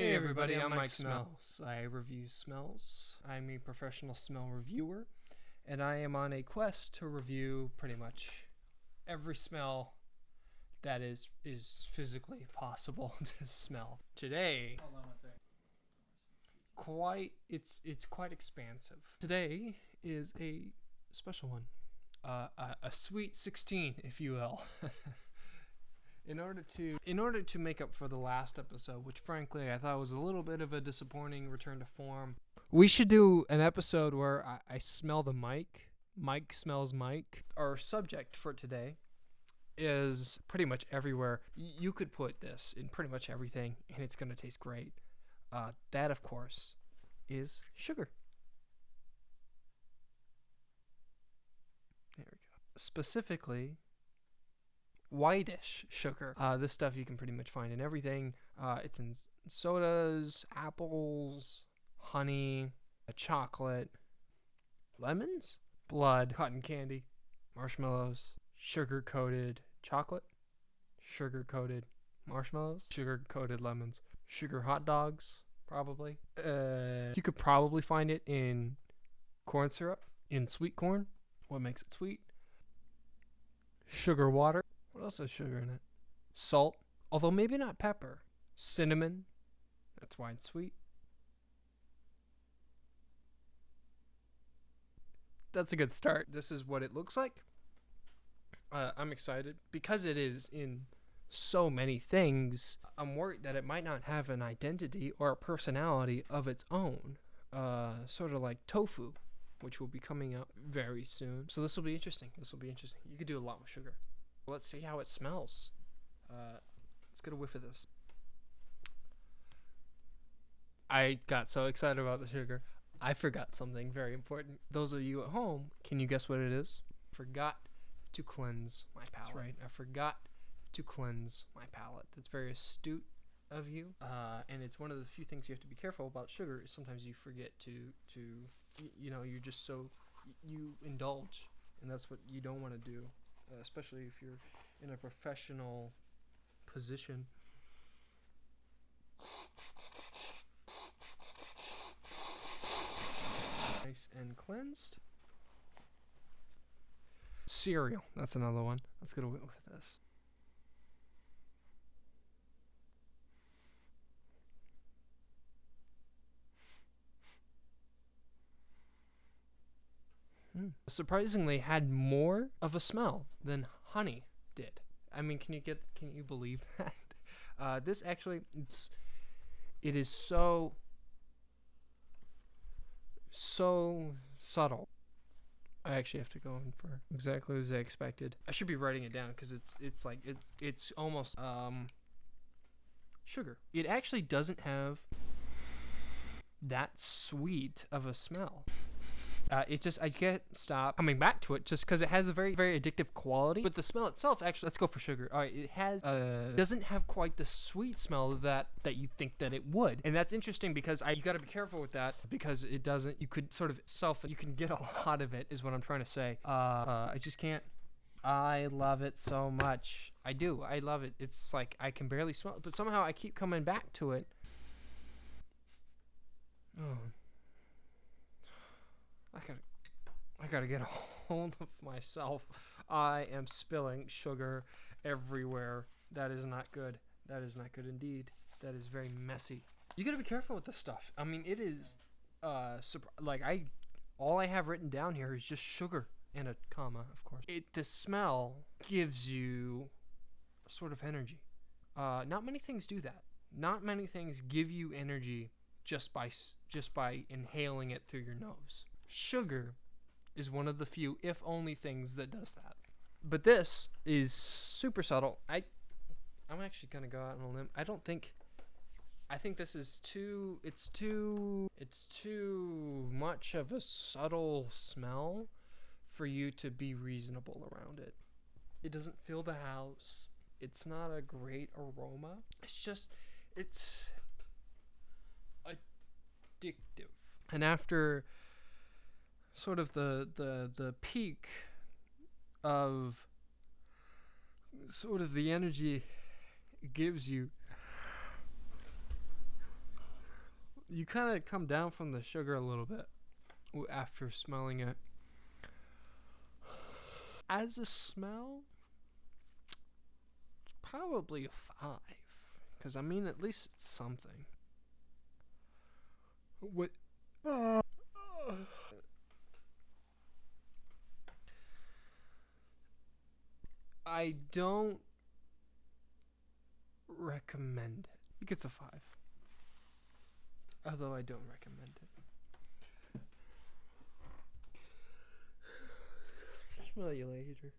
Hey everybody, I'm Mike Smells. I review smells. I'm a professional smell reviewer, and I am on a quest to review pretty much every smell that is physically possible to smell. Today, Hold on one second. it's quite expansive. Today is a special one, a sweet 16, if you will. In order to make up for the last episode, which frankly I thought was a little bit of a disappointing return to form, we should do an episode where I smell the mic. Mike smells Mike. Our subject for today is pretty much everywhere. You could put this in pretty much everything, and it's going to taste great. That, of course, is sugar. There we go. Specifically, whitish sugar. This stuff you can pretty much find in everything. It's in sodas, apples, honey, chocolate, lemons, blood, cotton candy, marshmallows, sugar-coated chocolate, sugar-coated marshmallows, sugar-coated lemons, sugar hot dogs, probably. You could probably find it in corn syrup, in sweet corn. What makes it sweet? Sugar water. What else has sugar in it? Salt, although maybe not pepper. Cinnamon, that's why it's sweet. That's a good start. This is what it looks like. I'm excited. Because it is in so many things, I'm worried that it might not have an identity or a personality of its own. Sort of like tofu, which will be coming out very soon. So this will be interesting. You could do a lot with sugar. Let's see how it smells. Let's get a whiff of this. I got so excited about the sugar, I forgot something very important. Those of you at home, can you guess what it is? Forgot to cleanse my palate. That's right. I forgot to cleanse my palate. That's very astute of you. And it's one of the few things you have to be careful about sugar is sometimes you forget to you're just so, you indulge. And that's what you don't want to do. Especially if you're in a professional position. Nice and cleansed. Cereal, that's another one. Let's get away with this. Surprisingly had more of a smell than honey did. I mean, can you believe that? This actually, it is so subtle. I actually have to go in for exactly as I expected. I should be writing it down because it's almost sugar. It actually doesn't have that sweet of a smell. I can't stop coming back to it just because it has a very, very addictive quality. But the smell itself, actually, let's go for sugar. All right, it has doesn't have quite the sweet smell that you think that it would, and that's interesting because you got to be careful with that because it doesn't. You could sort of you can get a lot of it, is what I'm trying to say. I just can't. I love it so much. I do. I love it. It's like I can barely smell it, but somehow I keep coming back to it. Oh. I gotta get a hold of myself. I am spilling sugar everywhere. That is not good. That is not good indeed. That is very messy. You gotta be careful with this stuff. I mean, it is, all I have written down here is just sugar and a comma, of course. The smell gives you sort of energy. Not many things do that. Not many things give you energy just by inhaling it through your nose. Sugar is one of the few, if only, things that does that. But this is super subtle. I'm actually gonna go out on a limb. I think this is it's too much of a subtle smell for you to be reasonable around it. It doesn't fill the house. It's not a great aroma. It's addictive. And after sort of the peak of sort of the energy it gives you, You kind of come down from the sugar a little bit after smelling it. As a smell, it's probably a 5. Because, I mean, at least it's something. What? I don't recommend it. I think it's a 5. Although I don't recommend it. Smell you later.